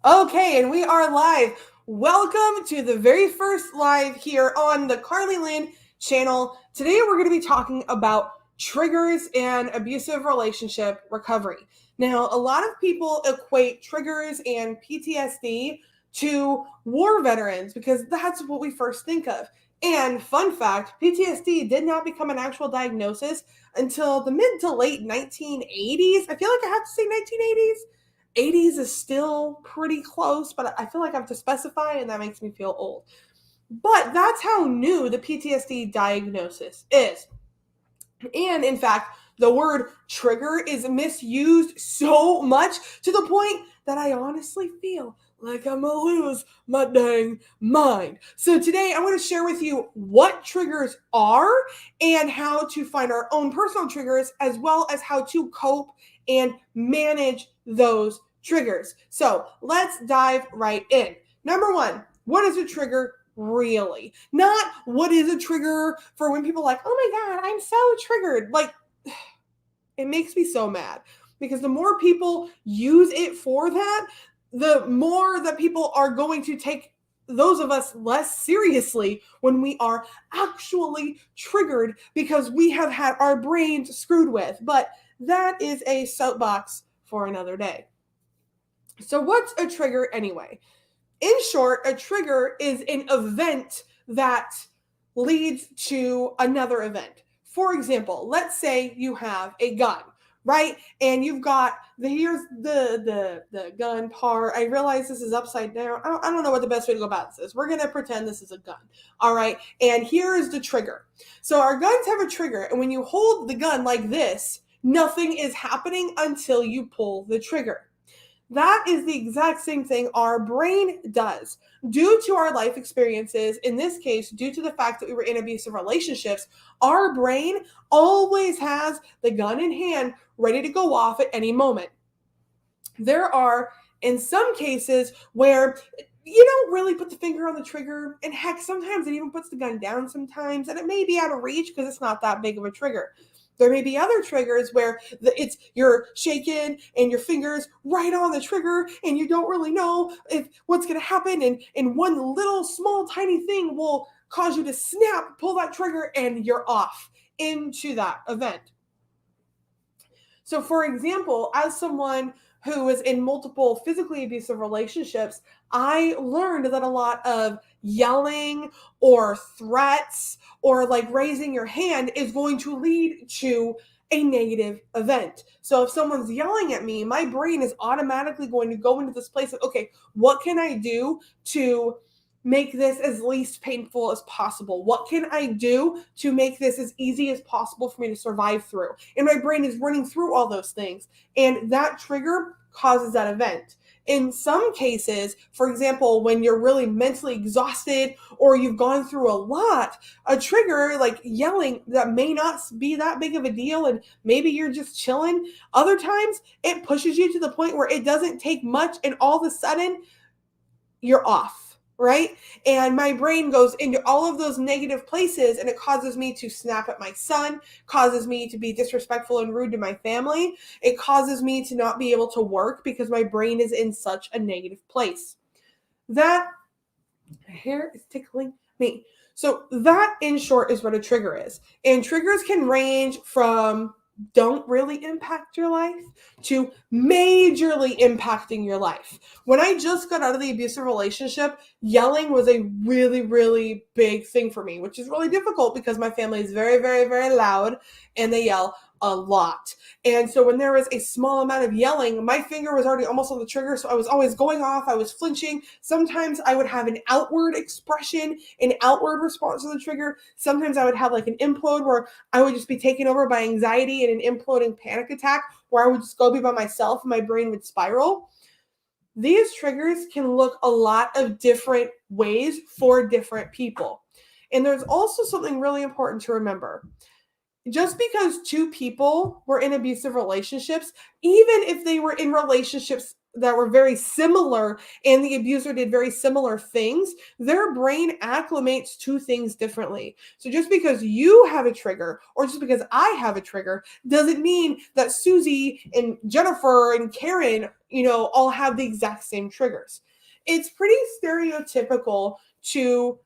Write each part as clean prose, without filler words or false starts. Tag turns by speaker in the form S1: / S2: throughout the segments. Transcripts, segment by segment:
S1: Okay, and we are live. Welcome to the very first live here on the Carly Lynn channel. Today we're going to be talking about triggers and abusive relationship recovery. Now, a lot of people equate triggers and PTSD to war veterans because that's what we first think of. And fun fact, PTSD did not become an actual diagnosis until the mid to late 1980s. I feel like I have to say 1980s. 80s is still pretty close, but I feel like I have to specify, and that makes me feel old. But that's how new the PTSD diagnosis is. And in fact, the word trigger is misused so much to the point that I honestly feel like I'm gonna lose my dang mind. So today I want to share with you what triggers are and how to find our own personal triggers, as well as how to cope and manage those triggers. So let's dive right in. Number one, what is a trigger really? Not what is a trigger for when people are like, oh my God, I'm so triggered. Like, it makes me so mad because the more people use it for that, the more that people are going to take those of us less seriously when we are actually triggered because we have had our brains screwed with. But that is a soapbox for another day. So, what's a trigger anyway? In short, a trigger is an event that leads to another event. For example, let's say you have a gun, right? And you've got here's the gun part. I realize this is upside down. I don't know what the best way to go about this is. We're gonna pretend this is a gun. All right. And here is the trigger. So our guns have a trigger, and when you hold the gun like this, nothing is happening until you pull the trigger. That is the exact same thing our brain does. Due to our life experiences, in this case, due to the fact that we were in abusive relationships, our brain always has the gun in hand ready to go off at any moment. There are, in some cases, where you don't really put the finger on the trigger, and heck, sometimes it even puts the gun down sometimes, and it may be out of reach because it's not that big of a trigger. There may be other triggers where you're shaking and your fingers right on the trigger and you don't really know if what's going to happen, and one little small tiny thing will cause you to snap, pull that trigger, and you're off into that event. So for example, as someone who was in multiple physically abusive relationships, I learned that a lot of yelling or threats or like raising your hand is going to lead to a negative event. So if someone's yelling at me, my brain is automatically going to go into this place of, okay, what can I do to make this as least painful as possible? What can I do to make this as easy as possible for me to survive through? And my brain is running through all those things. And that trigger causes that event. In some cases, for example, when you're really mentally exhausted or you've gone through a lot, a trigger like yelling that may not be that big of a deal and maybe you're just chilling. Other times, it pushes you to the point where it doesn't take much and all of a sudden you're off. Right? And my brain goes into all of those negative places and it causes me to snap at my son, causes me to be disrespectful and rude to my family. It causes me to not be able to work because my brain is in such a negative place. That hair is tickling me. So that in short is what a trigger is. And triggers can range from don't really impact your life to majorly impacting your life. When I just got out of the abusive relationship, yelling was a really, really big thing for me, which is really difficult because my family is very, very, very loud and they yell a lot. And so when there was a small amount of yelling, my finger was already almost on the trigger. So I was always going off. I was flinching. Sometimes I would have an outward expression, an outward response to the trigger. Sometimes I would have like an implode where I would just be taken over by anxiety and an imploding panic attack where I would just go be by myself and my brain would spiral. These triggers can look a lot of different ways for different people. And there's also something really important to remember. Just because two people were in abusive relationships, even if they were in relationships that were very similar and the abuser did very similar things, their brain acclimates to things differently. So just because you have a trigger or just because I have a trigger doesn't mean that Susie and Jennifer and Karen, all have the exact same triggers. It's pretty stereotypical to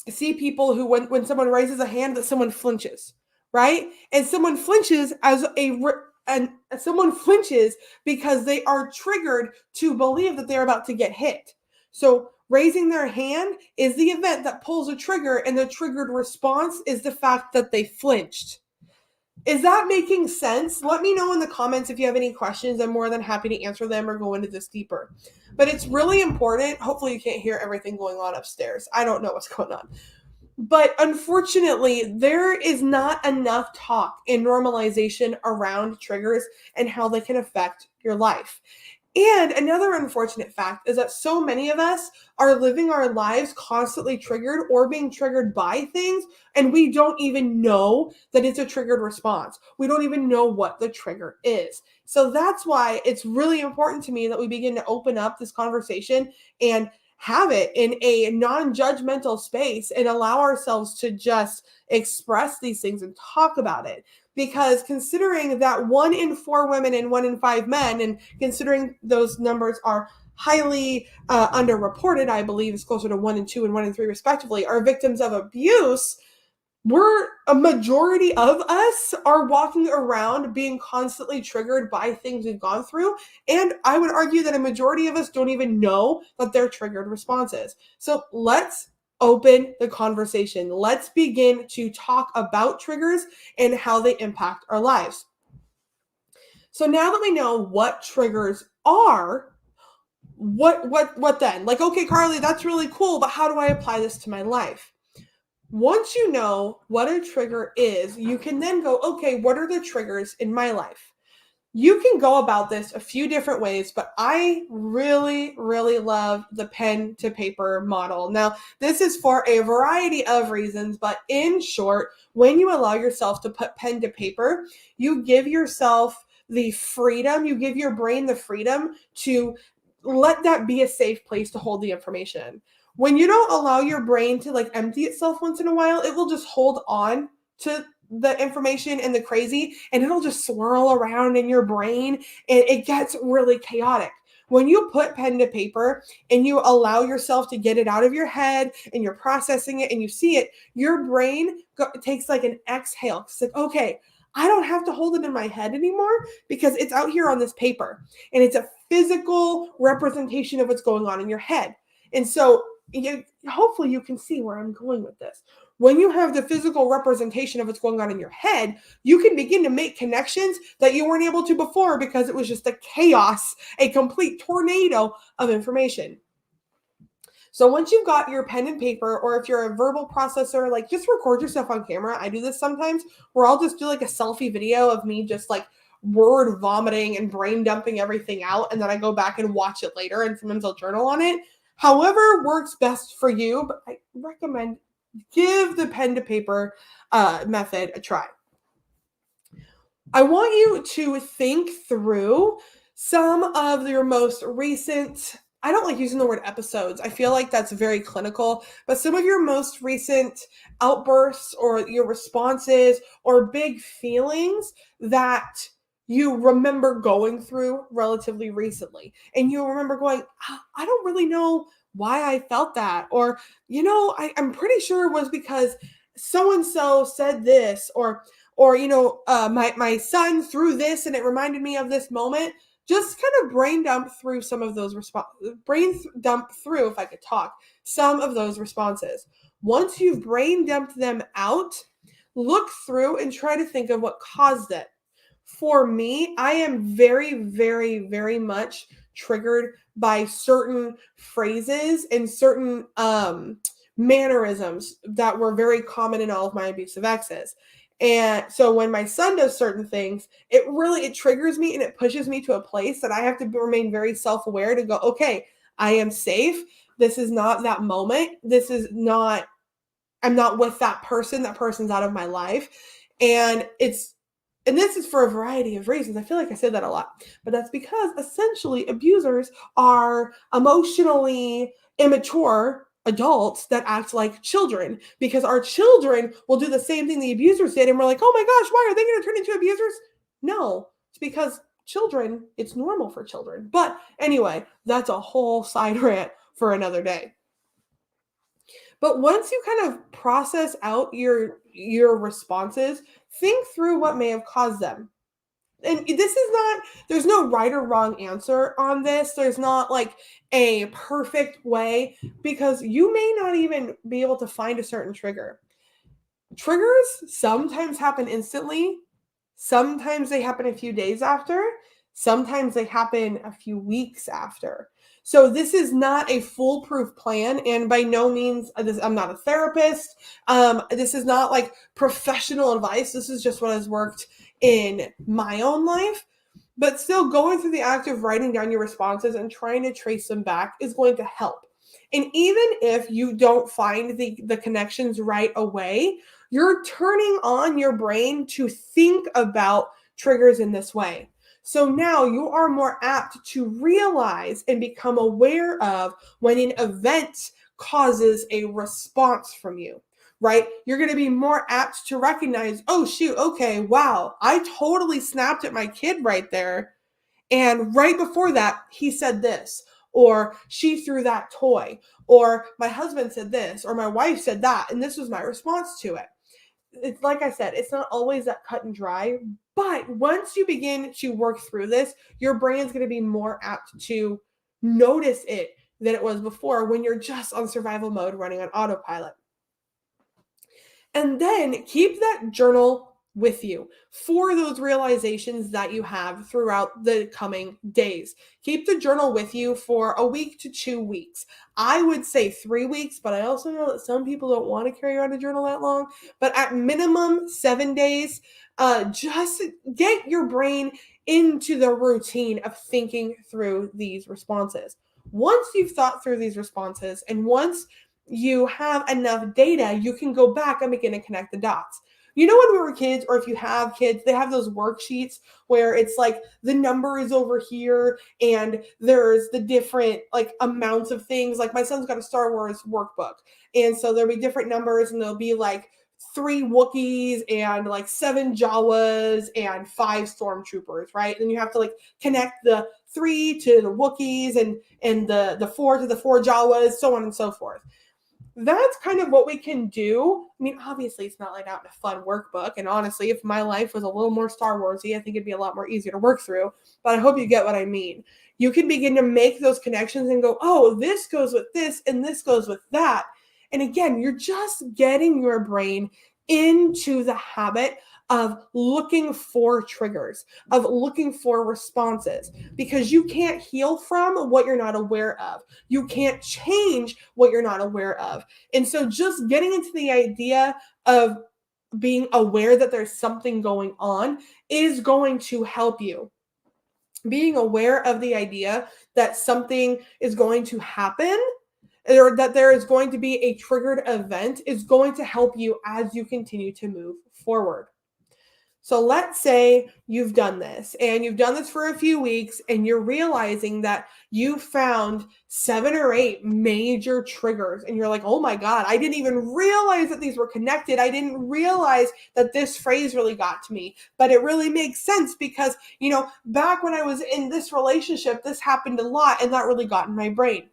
S1: see people who, when someone raises a hand, that someone flinches, right? And someone flinches and someone flinches because they are triggered to believe that they're about to get hit. So raising their hand is the event that pulls a trigger, and the triggered response is the fact that they flinched. Is that making sense? Let me know in the comments if you have any questions. I'm more than happy to answer them or go into this deeper. But it's really important. Hopefully you can't hear everything going on upstairs. I don't know what's going on. But unfortunately, there is not enough talk and normalization around triggers and how they can affect your life. And another unfortunate fact is that so many of us are living our lives constantly triggered or being triggered by things, and we don't even know that it's a triggered response. We don't even know what the trigger is. So that's why it's really important to me that we begin to open up this conversation and have it in a non-judgmental space and allow ourselves to just express these things and talk about it. Because considering that 1 in 4 women and 1 in 5 men, and considering those numbers are highly underreported, I believe it's closer to 1 in 2 and 1 in 3 respectively, are victims of abuse, a majority of us are walking around being constantly triggered by things we've gone through. And I would argue that a majority of us don't even know that they're triggered responses. So let's open the conversation. Let's begin to talk about triggers and how they impact our lives. So now that we know what triggers are, what then? Like, okay, Carly, that's really cool, but how do I apply this to my life? Once you know what a trigger is, you can then go, okay, what are the triggers in my life? You can go about this a few different ways, but I really, really love the pen to paper model. Now, this is for a variety of reasons, but in short, when you allow yourself to put pen to paper, you give yourself the freedom, you give your brain the freedom to let that be a safe place to hold the information. When you don't allow your brain to empty itself once in a while, it will just hold on to the information and the crazy, and it'll just swirl around in your brain, and it gets really chaotic. When you put pen to paper and you allow yourself to get it out of your head and you're processing it and you see it, your brain takes an exhale. It's like, okay, I don't have to hold it in my head anymore because it's out here on this paper, and it's a physical representation of what's going on in your head. And so hopefully you can see where I'm going with this. When you have the physical representation of what's going on in your head, you can begin to make connections that you weren't able to before because it was just a chaos, a complete tornado of information. So once you've got your pen and paper, or if you're a verbal processor, just record yourself on camera. I do this sometimes where I'll just do a selfie video of me just word vomiting and brain dumping everything out. And then I go back and watch it later, and sometimes I'll journal on it. However works best for you, but I recommend give the pen to paper method a try. I want you to think through some of your most recent, I don't like using the word episodes. I feel like that's very clinical, but some of your most recent outbursts or your responses or big feelings that you remember going through relatively recently. And you remember going, I don't really know why I felt that. Or, I'm pretty sure it was because so-and-so said this, or my son threw this and it reminded me of this moment. Just kind of brain dump through some of those if I could talk, some of those responses. Once you've brain dumped them out, look through and try to think of what caused it. For me, I am very, very, very much triggered by certain phrases and certain mannerisms that were very common in all of my abusive exes. And so when my son does certain things, it triggers me, and it pushes me to a place that I have to remain very self-aware to go, okay, I am safe. This is not that moment. I'm not with that person. That person's out of my life. And this is for a variety of reasons. I feel like I say that a lot, but that's because essentially abusers are emotionally immature adults that act like children, because our children will do the same thing the abusers did. And we're like, oh my gosh, why are they going to turn into abusers? No, it's because children, it's normal for children. But anyway, that's a whole side rant for another day. But once you kind of process out your responses, think through what may have caused them. And this is not, there's no right or wrong answer on this. There's not like a perfect way, because you may not even be able to find a certain trigger. Triggers sometimes happen instantly. Sometimes they happen a few days after. Sometimes they happen a few weeks after. So this is not a foolproof plan, and by no means, I'm not a therapist. This is not like professional advice. This is just what has worked in my own life. But still, going through the act of writing down your responses and trying to trace them back is going to help. And even if you don't find the connections right away, you're turning on your brain to think about triggers in this way. So now you are more apt to realize and become aware of when an event causes a response from you, right? You're going to be more apt to recognize, oh, shoot, okay, wow, I totally snapped at my kid right there. And right before that, he said this, or she threw that toy, or my husband said this, or my wife said that, and this was my response to it. It's like I said, it's not always that cut and dry, but once you begin to work through this, your brain's going to be more apt to notice it than it was before when you're just on survival mode running on autopilot. And then keep that journal with you for those realizations that you have throughout the coming days. Keep the journal with you for a week to 2 weeks. I would say 3 weeks, but I also know that some people don't want to carry around a journal that long. But at minimum 7 days, just get your brain into the routine of thinking through these responses. Once you've thought through these responses, and once you have enough data, you can go back and begin to connect the dots. You know, when we were kids, or if you have kids, they have those worksheets where it's like the number is over here and there's the different like amounts of things. Like my son's got a Star Wars workbook. And so there'll be different numbers, and there'll be like 3 Wookiees and like 7 Jawas and 5 stormtroopers, right? And you have to like connect the 3 to the Wookiees and the 4 to the 4 Jawas, so on and so forth. That's kind of what we can do. I mean, obviously, it's not laid out in a fun workbook. And honestly, if my life was a little more Star Warsy, I think it'd be a lot more easier to work through. But I hope you get what I mean. You can begin to make those connections and go, oh, this goes with this and this goes with that. And again, you're just getting your brain into the habit of looking for triggers, of looking for responses, because you can't heal from what you're not aware of. You can't change what you're not aware of. And so just getting into the idea of being aware that there's something going on is going to help you. Being aware of the idea that something is going to happen, or that there is going to be a triggered event, is going to help you as you continue to move forward. So let's say you've done this, and you've done this for a few weeks, and you're realizing that you found 7 or 8 major triggers, and you're like, oh my God, I didn't even realize that these were connected. I didn't realize that this phrase really got to me, but it really makes sense because, you know, back when I was in this relationship, this happened a lot, and that really got in my brain.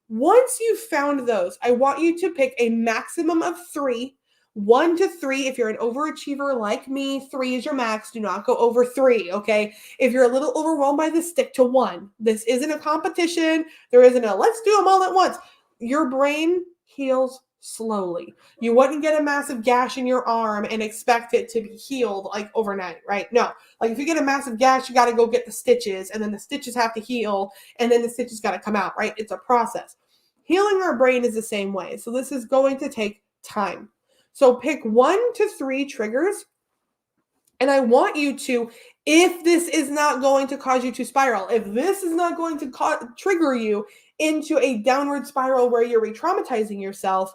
S1: Once you've found those, I want you to pick a maximum of 3. 1 to 3, if you're an overachiever like me, 3 is your max. Do not go over 3, okay? If you're a little overwhelmed by this, stick to 1. This isn't a competition. There isn't a let's do them all at once. Your brain heals slowly. You wouldn't get a massive gash in your arm and expect it to be healed like overnight, right? No. Like if you get a massive gash, you got to go get the stitches, and then the stitches have to heal, and then the stitches got to come out, right? It's a process. Healing our brain is the same way. So this is going to take time. So pick 1 to 3 triggers, and I want you to, if this is not going to cause you to spiral, if this is not going to trigger you into a downward spiral where you're re-traumatizing yourself,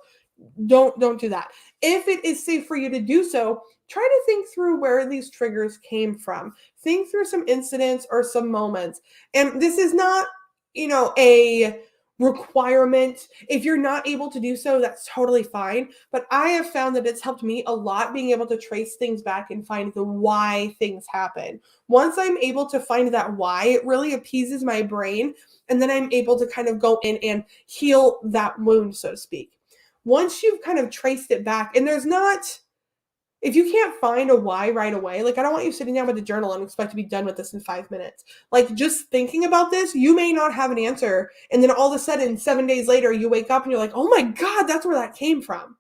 S1: don't do that. If it is safe for you to do so, try to think through where these triggers came from. Think through some incidents or some moments. And this is not, you know, a requirement. If you're not able to do so, that's totally fine. But I have found that it's helped me a lot being able to trace things back and find the why things happen. Once I'm able to find that why, it really appeases my brain. And then I'm able to kind of go in and heal that wound, so to speak. Once you've kind of traced it back, and if you can't find a why right away, like I don't want you sitting down with a journal and expect to be done with this in 5 minutes. Like just thinking about this, you may not have an answer. And then all of a sudden, 7 days later, you wake up and you're like, oh my God, that's where that came from.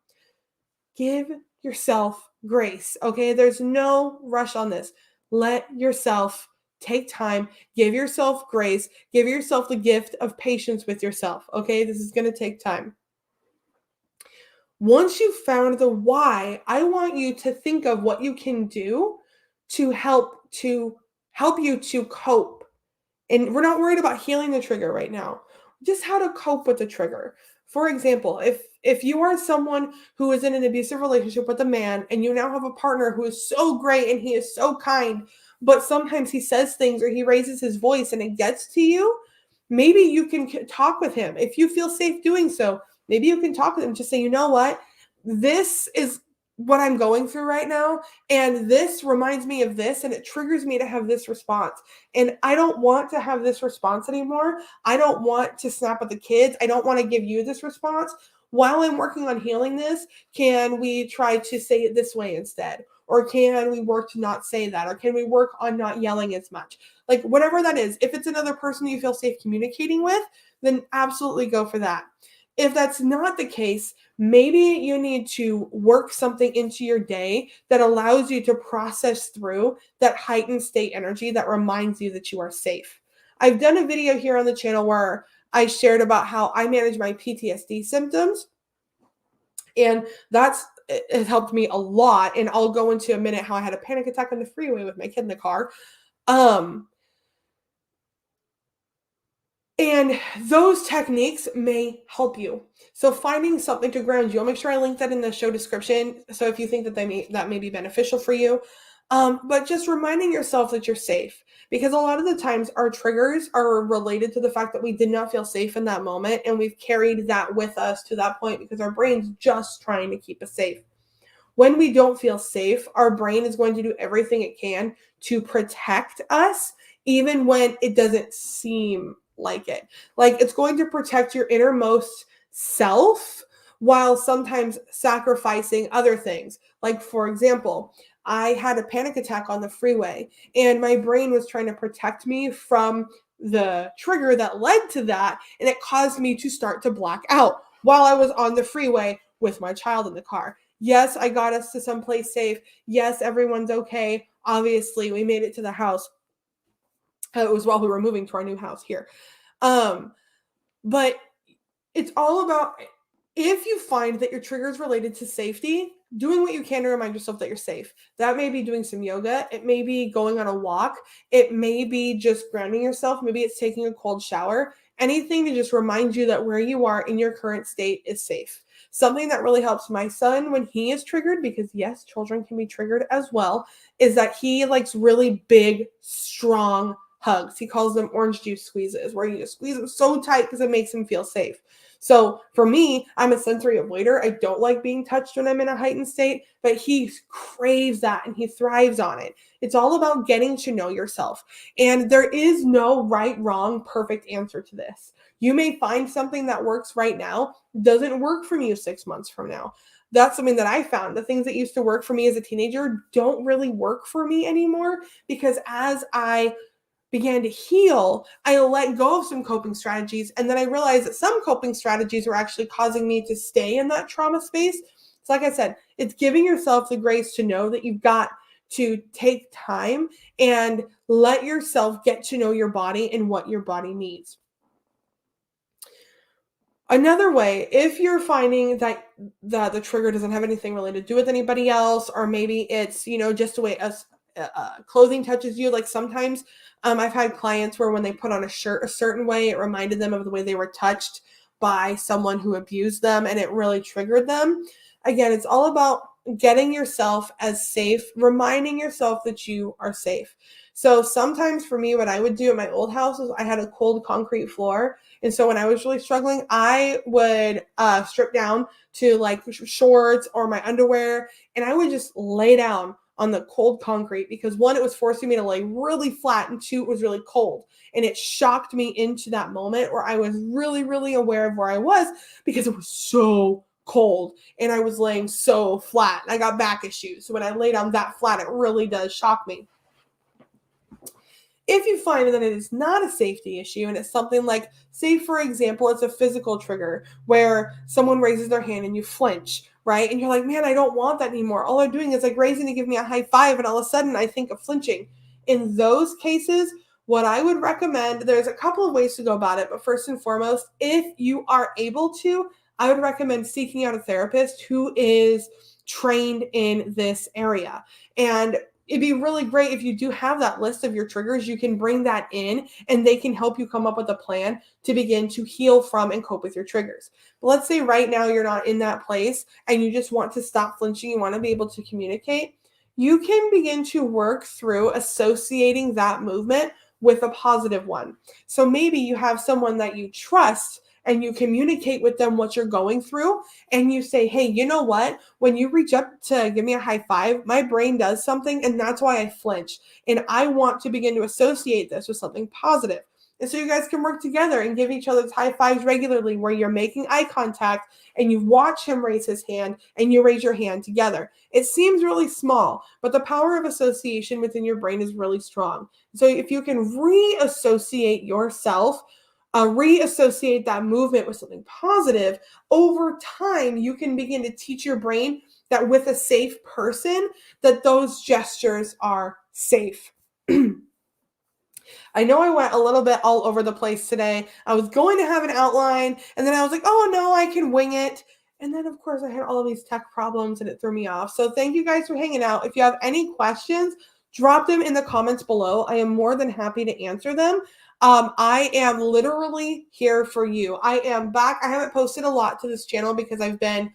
S1: Give yourself grace, okay? There's no rush on this. Let yourself take time, give yourself grace, give yourself the gift of patience with yourself, okay? This is going to take time. Once you've found the why, I want you to think of what you can do to help you to cope. And we're not worried about healing the trigger right now. Just how to cope with the trigger. For example, if you are someone who is in an abusive relationship with a man and you now have a partner who is so great and he is so kind, but sometimes he says things or he raises his voice and it gets to you, maybe you can talk with him. If you feel safe doing so, maybe you can talk with him. Just say, you know what? This is what I'm going through right now. And this reminds me of this. And it triggers me to have this response. And I don't want to have this response anymore. I don't want to snap at the kids. I don't want to give you this response. While I'm working on healing this, can we try to say it this way instead? Or can we work to not say that? Or can we work on not yelling as much? Like whatever that is. If it's another person you feel safe communicating with, then absolutely go for that. If that's not the case, maybe you need to work something into your day that allows you to process through that heightened state energy that reminds you that you are safe. I've done a video here on the channel where I shared about how I manage my PTSD symptoms, and it has helped me a lot. And I'll go into a minute how I had a panic attack on the freeway with my kid in the car. And those techniques may help you. So finding something to ground you, I'll make sure I link that in the show description. So if you think that that may be beneficial for you, but just reminding yourself that you're safe, because a lot of the times our triggers are related to the fact that we did not feel safe in that moment. And we've carried that with us to that point because our brain's just trying to keep us safe. When we don't feel safe, our brain is going to do everything it can to protect us, even when it doesn't seem like it. Like it's going to protect your innermost self while sometimes sacrificing other things. Like, for example, I had a panic attack on the freeway and my brain was trying to protect me from the trigger that led to that. And it caused me to start to black out while I was on the freeway with my child in the car. Yes, I got us to someplace safe. Yes, everyone's okay. Obviously, we made it to the house. It was while we were moving to our new house here. But it's all about, if you find that your trigger is related to safety, doing what you can to remind yourself that you're safe. That may be doing some yoga. It may be going on a walk. It may be just grounding yourself. Maybe it's taking a cold shower. Anything to just remind you that where you are in your current state is safe. Something that really helps my son when he is triggered, because yes, children can be triggered as well, is that he likes really big, strong hugs. He calls them orange juice squeezes, where you just squeeze them so tight because it makes him feel safe. So for me, I'm a sensory avoider. I don't like being touched when I'm in a heightened state, but he craves that and he thrives on it. It's all about getting to know yourself. And there is no right, wrong, perfect answer to this. You may find something that works right now, doesn't work for you 6 months from now. That's something that I found. The things that used to work for me as a teenager don't really work for me anymore, because as I began to heal, I let go of some coping strategies. And then I realized that some coping strategies were actually causing me to stay in that trauma space. So like I said, it's giving yourself the grace to know that you've got to take time and let yourself get to know your body and what your body needs. Another way, if you're finding that the trigger doesn't have anything really to do with anybody else, or maybe it's, just the way clothing touches you. Like sometimes I've had clients where when they put on a shirt a certain way, it reminded them of the way they were touched by someone who abused them, and it really triggered them. Again, it's all about getting yourself as safe, reminding yourself that you are safe. So sometimes for me, what I would do at my old house is I had a cold concrete floor. And so when I was really struggling, I would strip down to like shorts or my underwear, and I would just lay down on the cold concrete because one, it was forcing me to lay really flat, and two, it was really cold. And it shocked me into that moment where I was really, really aware of where I was because it was so cold and I was laying so flat. I got back issues. So when I lay down that flat, it really does shock me. If you find that it is not a safety issue and it's something like, say, for example, it's a physical trigger where someone raises their hand and you flinch, right? And you're like, man, I don't want that anymore. All they're doing is like raising to give me a high five, and all of a sudden I think of flinching. In those cases, what I would recommend, there's a couple of ways to go about it, but first and foremost, if you are able to, I would recommend seeking out a therapist who is trained in this area. And it'd be really great if you do have that list of your triggers, you can bring that in and they can help you come up with a plan to begin to heal from and cope with your triggers. But let's say right now you're not in that place and you just want to stop flinching, you want to be able to communicate. You can begin to work through associating that movement with a positive one. So maybe you have someone that you trust and you communicate with them what you're going through, and you say, hey, you know what? When you reach up to give me a high five, my brain does something, and that's why I flinch. And I want to begin to associate this with something positive. And so you guys can work together and give each other high fives regularly where you're making eye contact and you watch him raise his hand and you raise your hand together. It seems really small, but the power of association within your brain is really strong. So if you can reassociate yourself, reassociate that movement with something positive, over time, you can begin to teach your brain that with a safe person, that those gestures are safe. I know I went a little bit all over the place today. I was going to have an outline, and then I was like, oh no, I can wing it. And then, of course, I had all of these tech problems, and it threw me off. So thank you guys for hanging out. If you have any questions, drop them in the comments below. I am more than happy to answer them. I am literally here for you. I am back. I haven't posted a lot to this channel because I've been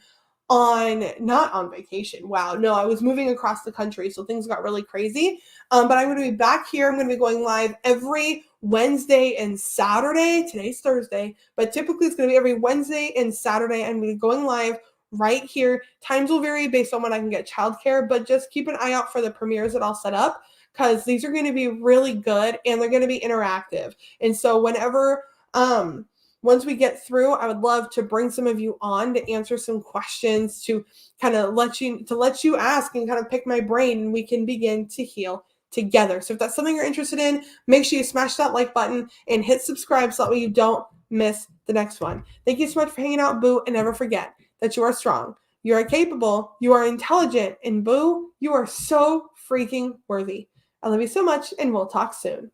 S1: not on vacation. Wow. No, I was moving across the country, so things got really crazy. But I'm going to be back here. I'm going to be going live every Wednesday and Saturday. Today's Thursday, but typically it's going to be every Wednesday and Saturday. I'm going to be going live right here. Times will vary based on when I can get childcare, but just keep an eye out for the premieres that I'll set up, because these are going to be really good and they're going to be interactive. And so whenever, once we get through, I would love to bring some of you on to answer some questions, to kind of let you ask and kind of pick my brain, and we can begin to heal together. So if that's something you're interested in, make sure you smash that like button and hit subscribe so that way you don't miss the next one. Thank you so much for hanging out, Boo, and never forget that you are strong, you are capable, you are intelligent, and Boo, you are so freaking worthy. I love you so much, and we'll talk soon.